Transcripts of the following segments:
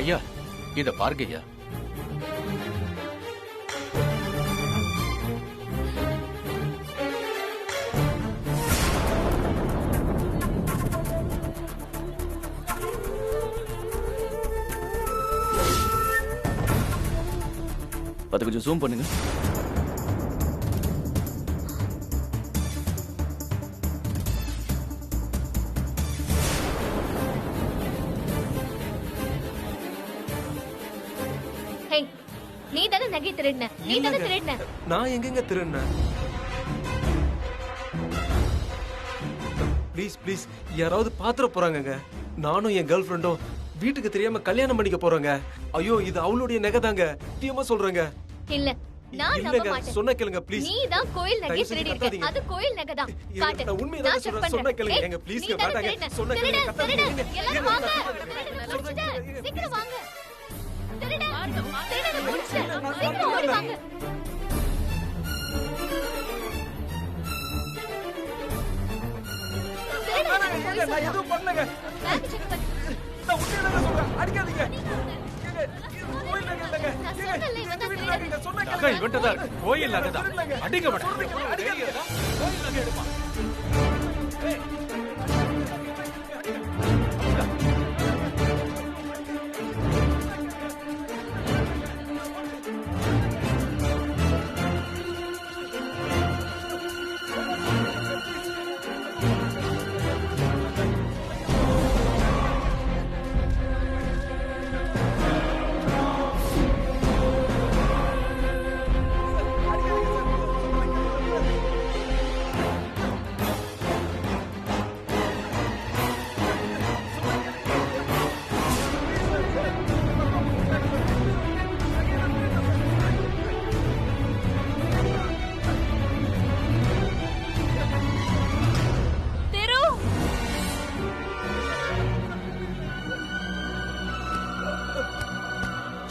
ஐயா இத பாருங்க ஐயா. அது கொஞ்சம் ஜூம் பண்ணுங்க. நீ தானே நகை திருடின? நீ தானே திருடின? நான் எங்கங்க திருடினேன்? ப்ளீஸ் ப்ளீஸ் யாராவது பாத்துற போறாங்கங்க. நானும் என் கேர்ள் ஃப்ரெண்டும் வீட்டுக்கு தெரியாம கல்யாணம் பண்ணிக்க போறோங்க. ஐயோ இது அவளுடைய நகை தாங்க. சத்தியமா சொல்றேங்க. இல்ல நான் நம்ப மாட்டேன். சொன்ன கேளுங்க ப்ளீஸ். நீ தான் கோயில் நகை திருடி இருக்க. அது கோயில் நகை தான். காட்டு. நான் உண்மையை சொல்றேன். சொன்ன கேளுங்க எங்க ப்ளீஸ் வேண்டாங்க. சொன்ன கேளுங்க. எல்லாரும் வாங்க. சீக்கிரம் வாங்க. திருட முடிச்சிட்டேன். சீக்கிரம் ஓடி வாங்க. நான் எதுவும் பண்ணலங்க. பேக் செக் பண்ணு. நான் உண்மையை தான் சொல்றேன். அடிக்காதீங்க. கோயில் நகைதான். அடிக்க மாட்டேன்.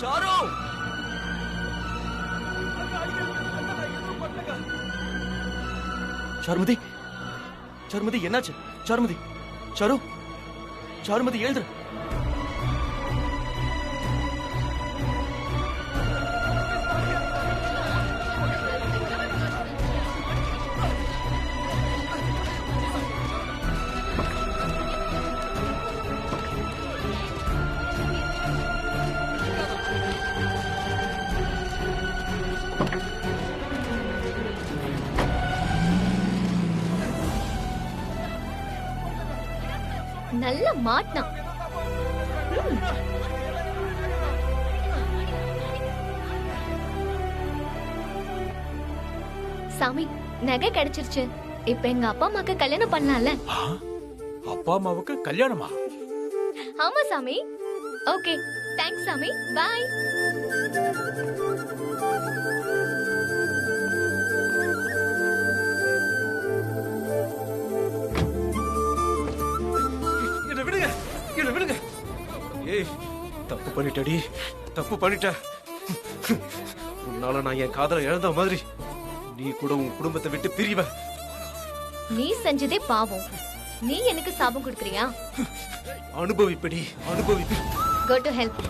சாரு சாருமதி, சாருமதி என்னாச்சு? சாருமதி, சாரு, சாருமதி எழுதுற. நல்ல மாட்னா. சாமி நகை கிடைச்சிருச்சு. இப்ப எங்க அப்பா அம்மாக்கு கல்யாணம் பண்ணலாம்ல? அப்பா அம்மாவுக்கு கல்யாணமா? ஆமா சாமி. ஓகே தேங்க்ஸ் சாமி. பாய். விடுங்க. ஏய் தப்பு பண்ணிட்டடி. தப்பு பண்ணிட்ட. உன்னால நான் என் காதலை இழந்த மாதிரி நீ கூட உன் குடும்பத்தை விட்டு பிரிவ. நீ செஞ்சதே பாவம். நீ எனக்கு சாபம் கொடுக்கறியா? அனுபவிப்படி அனுபவிப்பு. Go to help.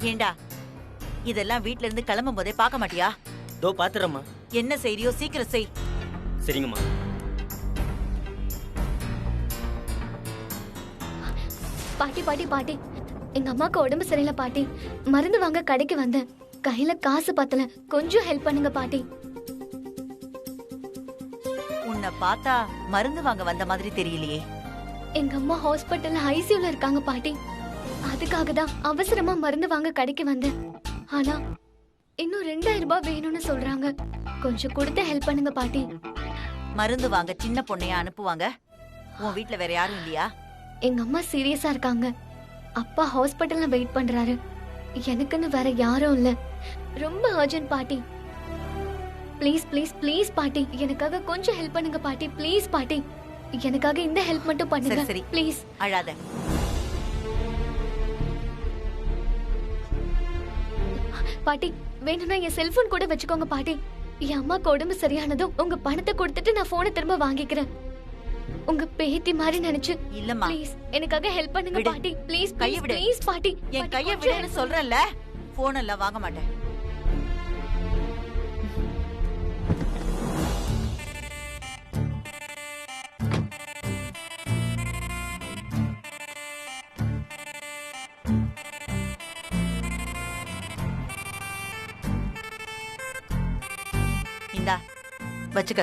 ஏண்டா இதெல்லாம் வீட்ல இருந்து கிளம்பும் போதே பார்க்க மாட்டியா? தோ பாத்துறம்மா. என்ன செய்யறியோ சீக்கிரம் செய். சரிங்கம்மா. பாட்டி பாட்டி பாட்டி, எங்க அம்மாக்கு உடம்பு சரியில்லை பாட்டி. மருந்து வாங்க கடைக்கு வந்தேன். கையில காசு பத்தல. கொஞ்சம் ஹெல்ப் பண்ணுங்க பாட்டி. உன்னை பார்த்தா மருந்து வாங்க வந்த மாதிரி தெரியலையே. எங்க அம்மா ஹாஸ்பிட்டல்ல ஐசியூல இருக்காங்க பாட்டி. அதுக்காக தான் அவசரமா மருந்து வாங்க கடைக்கு வந்தேன். ஆனா இன்னும் 2000 ரூபாய் வேணும்னு சொல்றாங்க. கொஞ்சம் கொடுத்து ஹெல்ப் பண்ணுங்க பாட்டி. மருந்து வாங்க சின்ன பொண்ணையா அனுப்புவாங்க? உன் வீட்ல வேற யாரும் இல்லையா? எங்க அம்மா சீரியஸா இருக்காங்க. அப்பா ஹாஸ்பிட்டல்ல வெயிட் பண்றாரு. எனக்குன்னு வேற யாரும் இல்ல. ரொம்ப அர்ஜென்ட் பாட்டி. ப்ளீஸ் ப்ளீஸ் ப்ளீஸ் பாட்டி, எனக்காக கொஞ்சம் ஹெல்ப் பண்ணுங்க பாட்டி. ப்ளீஸ் பாட்டி, எனக்காக இந்த ஹெல்ப் மட்டும் பண்ணுங்க சரி, சரி. ப்ளீஸ். அழாத. பாட்டி வேணும்னா என் செல்போன் கூட வச்சுக்கோங்க பாட்டி. என் அம்மாக்கு உடம்பு சரியானதும் உங்க பணத்தை கொடுத்துட்டு நான் போனை திரும்ப வாங்கிக்கிறேன். உங்க பேத்தி மாதிரி நினைச்சு இல்லம்மா, ப்ளீஸ் எனக்காக ஹெல்ப் பண்ணுங்க விடு. பாட்டி. ப்ளீஸ் கையை விடு. ப்ளீஸ் பாட்டி. என் பாட்டி, கைய கொஞ்சம் விடுன்னு help சொல்றேன்ல. போன் எல்லாம் வாங்க மாட்டேன். இந்தா வச்சுக்க.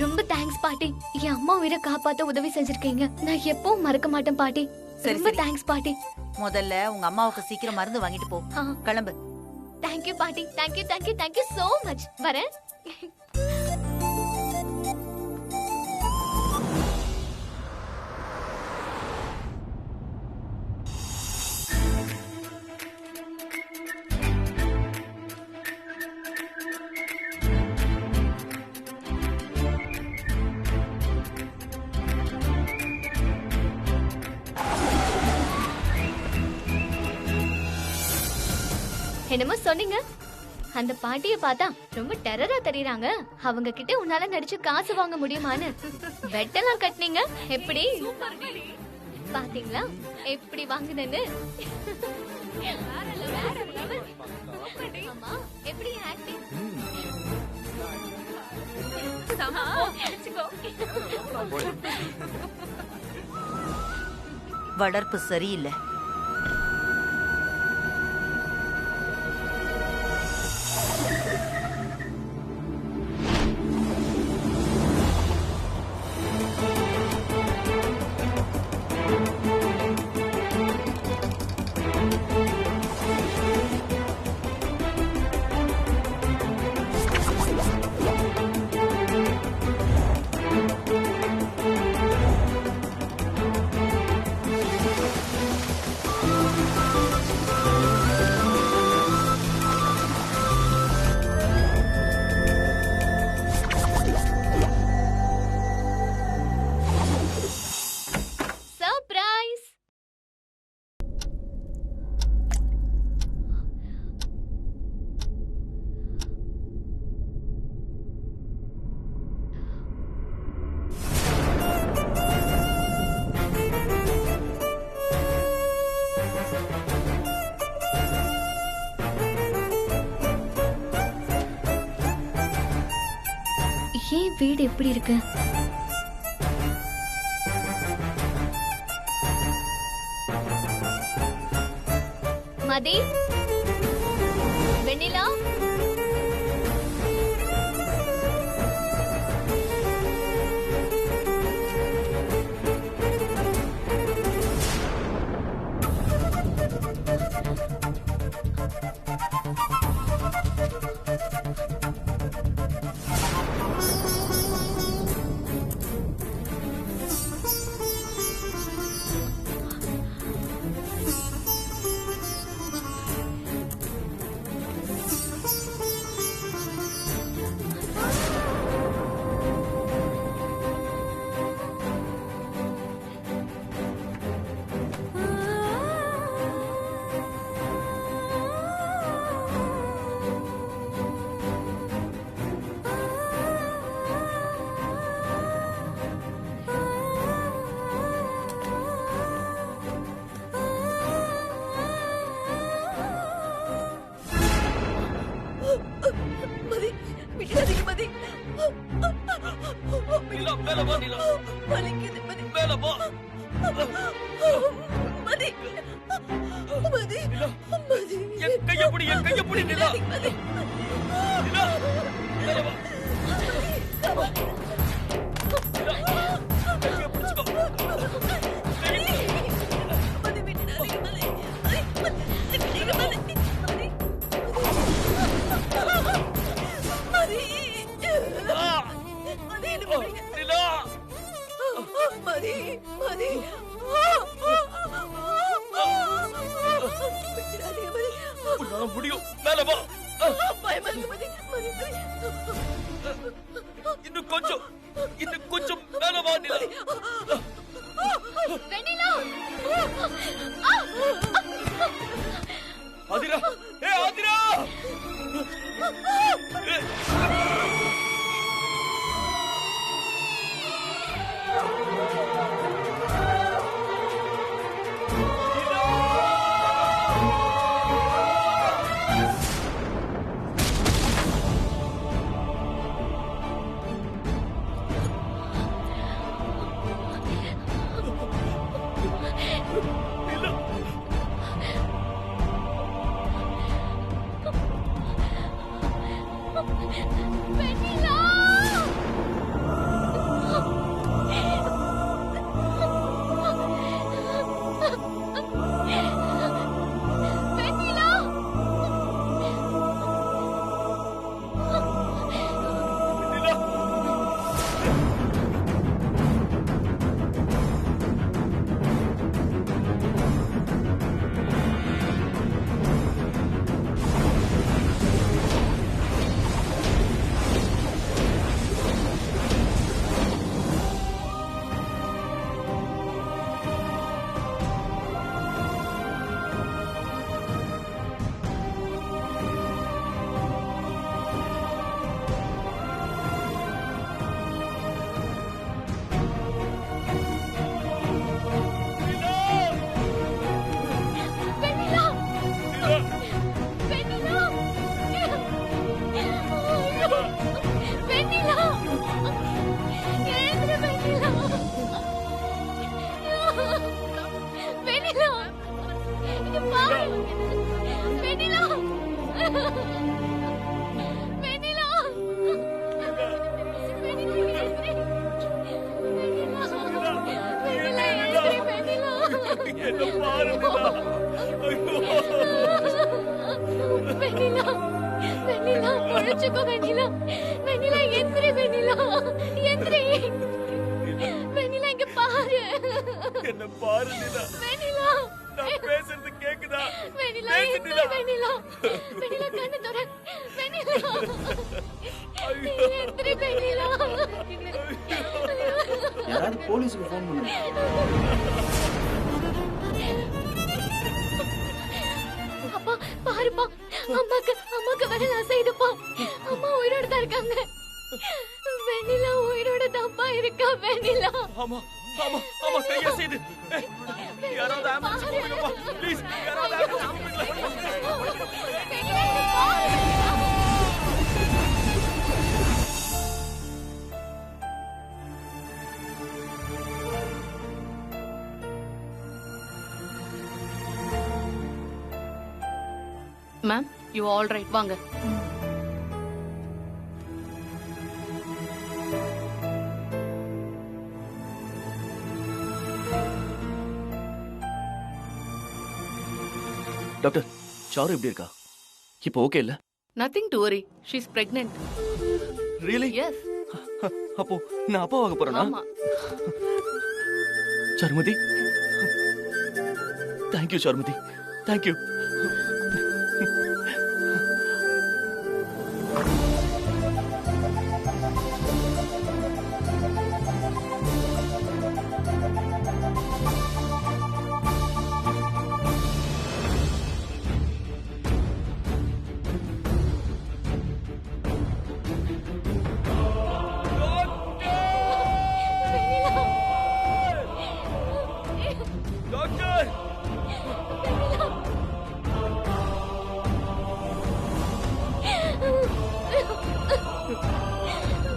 ரொம்ப தேங்க்ஸ் பாட்டி. என் அம்மா உயிரை காப்பாத்த உதவி செஞ்சிருக்கீங்க. நான் எப்பவும் மறக்க மாட்டேன் பாட்டி. சரி, ரொம்ப சரி. தேங்க்ஸ் பாட்டி. முதல்ல உங்க அம்மாவுக்கு சீக்கிரம் மருந்து வாங்கிட்டு போ. கிளம்பு. தேங்க் யூ பாட்டி. Thank you thank you thank you so much. வரேன். என்னமோ சொன்னீங்க? அந்த பாட்டியை பார்த்தா ரொம்ப டெரரா தெரியறாங்க. அவங்க கிட்ட உன்னால நடிச்சு காசு வாங்க முடியுமான்னு பெட்டெல்லாம் கட்டினீங்க. எப்படி பாத்தீங்களா எப்படி வாங்குனேன்னு? ஆமா, எப்படி ஆக்டிங்? வளர்ப்பு சரியில்லை. சர்ப்ரைஸ். ஏன் வீடு எப்படி இருக்கு? மதி, வெண்ணிலா, மதி, விட்டுடாதீங்க மதி. நிலா, மேல வா நிலா. வலிக்குது மதி. மேல வா. மதி, மதி, நிலா, மதி. என் கைய பிடி, என் கைய பிடி நிலா. மதி, நிலா, மேல வா. நிலா, கைய பிடிச்சுக்கோ. மதி, விட்டுடாதீங்க மதி. விட்டுடாதீங்க மதி. மதி, மதி. நிலா, மதி, என்ன பண்ணுங்க? நிலா. மதி, மதி. விட்டுடாதீங்க மதி. உன்னால முடியும். மேல வா. பயமா இருக்கு மதி. மதி, மதி. இன்னும் கொஞ்சம் மேல வா நிலா. புடிச்சுக்கோ வெண்ணிலா. வெண்ணிலா எந்திரி வெண்ணிலா. எந்திரி. வெண்ணிலா இங்க பாரு. என்ன பாரு நிலா. வெண்ணிலா. நான் பேசுறது கேக்குதா? வெண்ணிலா பேசு எந்திரி நிலா. வெண்ணிலா. வெண்ணிலா கண்ணு தொற. வெண்ணிலா. எந்திரி வெண்ணிலா. யாராவது போலீஸுக்கு ஃபோன் பண்ணுங்க. அப்பா பாருப்பா, அம்மாக்கு விரல் அசைதுப்பா. அம்மா உயிரோட தான் இருக்காங்க. வெண்ணிலா உயிரோட தான்ப்பா இருக்கா. வெண்ணிலா ஆமா ஆமா ஆமா கைய செய்து. யாராவது ஆம்புலன்ஸ் கூப்பிடுங்கப்பா ப்ளீஸ். யாராவது ஆம்புலன்ஸ் கூப்பிடுங்க. வெண்ணிலா இங்க பாரு. மேம் யூ ஆல் ரைட், வாங்க. டாக்டர், சாரு எப்படி இருக்கா? இப்போ ஓகே இல்ல? Nothing to worry, she is pregnant. Really? Yes. அப்போ நான் அப்பாவாக போறேனா? ஆமா. Charumathi, thank you Charumathi, thank you. Doctor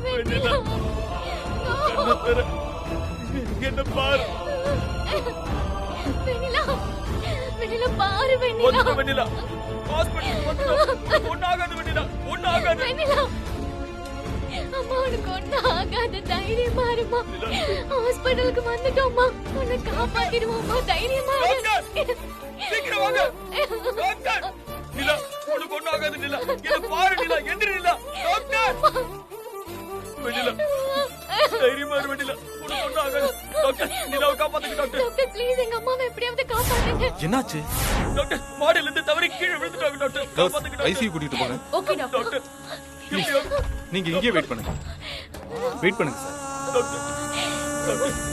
Vennila என்ன தர. என்ன பாரு. வெண்ணிலா வெண்ணிலா பாரு. வெண்ணிலா வந்துட்ட வெண்ணிலா. ஹாஸ்பிடல் வந்துட்டோம். ஒண்ணாகாது வெண்ணிலா. ஒண்ணாகாது. வெண்ணிலா அம்மா உனக்கு ஒண்ணும் ஆகாது. தைரியமா இருமா. ஹாஸ்பிடலுக்கு வந்துட்டோம்மா. உன்னை காப்பாத்திடுவோம்மா. தைரியமா இரு. டாக்டர் சீக்கிரம் வாங்க. டாக்டர் நிலா உனக்கு ஒண்ணாகாது நிலா. என்ன பாரு நிலா. எந்திரி நிலா. டாக்டர் வெண்ணிலா தைரியமா இரு வெண்ணிலா. உனக்கு ஒண்ணாகாது. டாக்டர் நிலாவை காப்பாத்துங்க டாக்டர். டாக்டர் ப்ளீஸ் எங்க அம்மாவை எப்படியாவது காப்பாத்துங்க. என்னாச்சு? டாக்டர் மாடியில இருந்து தவறி கீழே விழுந்துட்டாங்க டாக்டர். காப்பாத்துங்க டாக்டர். ஐசியூ கூட்டிட்டு போங்க. Okay doctor. டாக்டர் எப்படியாவது. நீங்க இங்கே வெயிட் பண்ணுங்க. வெயிட் பண்ணுங்க சார். டாக்டர் டாக்டர்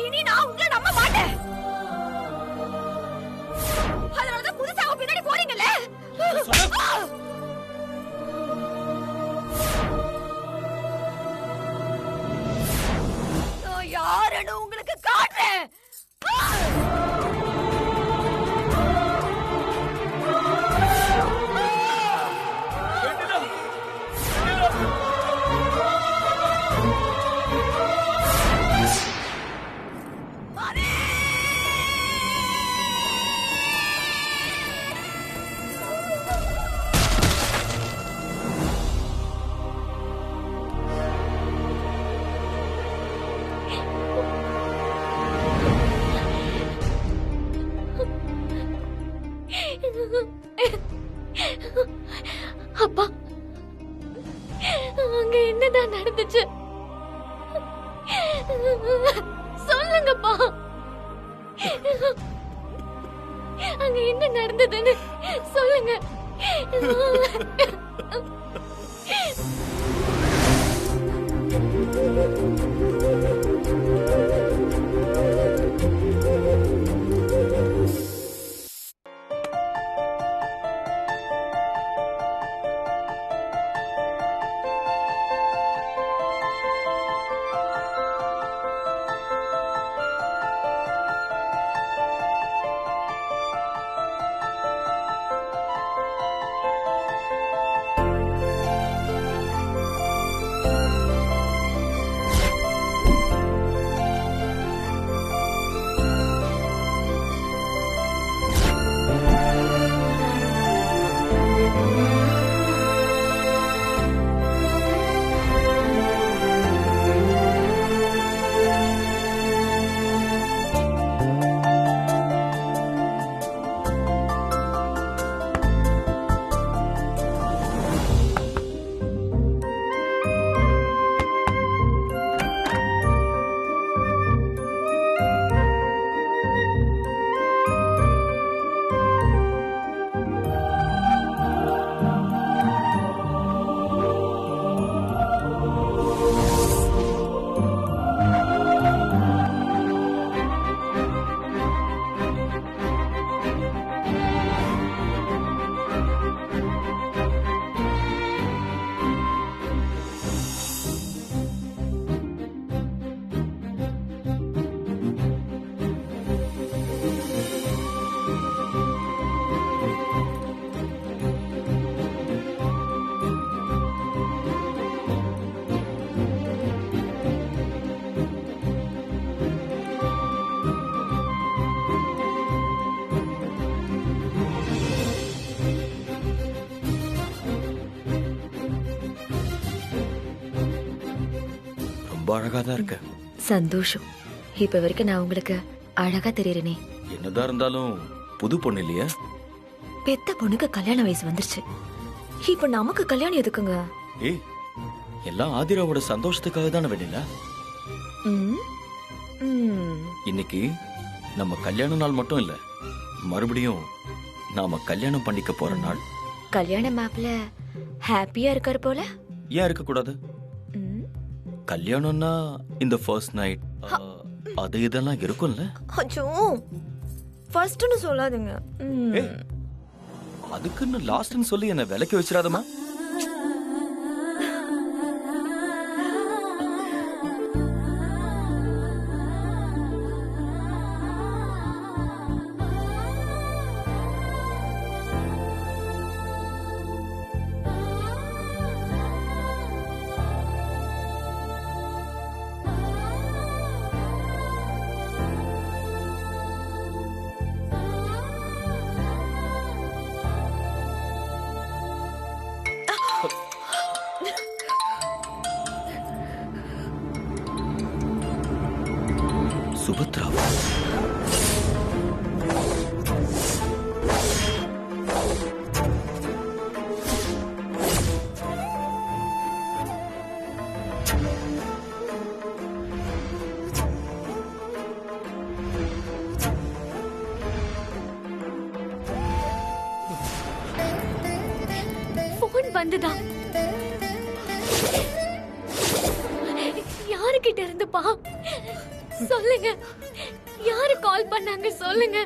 இனி நான் உங்களை நம்ப மாட்டேன். அதனாலதான் புதுசா அவ பின்னாடி போறீங்கல்ல. நான் யாருன்னு உங்களுக்கு காட்டுறேன். வெண்ணிலா வெண்ணிலா அப்பா அங்க என்னதான் நடந்துச்சு சொல்லுங்கப்பா. அங்க என்ன நடந்ததுன்னு சொல்லுங்க. ரொம்ப அழகா தான் இருக்க. சந்தோஷம். இப்ப வரைக்கும் நான் உங்களுக்கு அழகா தெரியறேனே. என்னதான் இருந்தாலும் புது பொண்ணு இல்லையா? பெத்த பொண்ணுக்கு கல்யாண வயசு வந்துருச்சு. இப்ப நமக்கு கல்யாணம் எதுக்குங்க? ஏய், எல்லாம் ஆதிராவோட சந்தோஷத்துக்காக தானே வெண்ணிலா. ம், ம். இன்னைக்கு நம்ம கல்யாண நாள் மட்டும் இல்ல, மறுபடியும் நாம கல்யாணம் பண்ணிக்க போற நாள். கல்யாண மாப்பிள்ள ஹாப்பியா இருக்காரு போல. ஏன் இருக்க கூடாது? ம். கல்யாணம்னா இந்த ஃபர்ஸ்ட் நைட் அது இதெல்லாம் இருக்கும்ல. அச்சோ, ஃபர்ஸ்ட்னு சொல்லாதீங்க. ம். ஏய், அதுக்குன்னு லாஸ்ட்னு சொல்லி என்ன விலைக்கு வச்சிராதமா. சுபத்ரா, போன் வந்துதா? யாருக்கிட்ட இருந்துப்பா? சொல்லுங்க, யாரு கால் பண்ணாங்க சொல்லுங்க.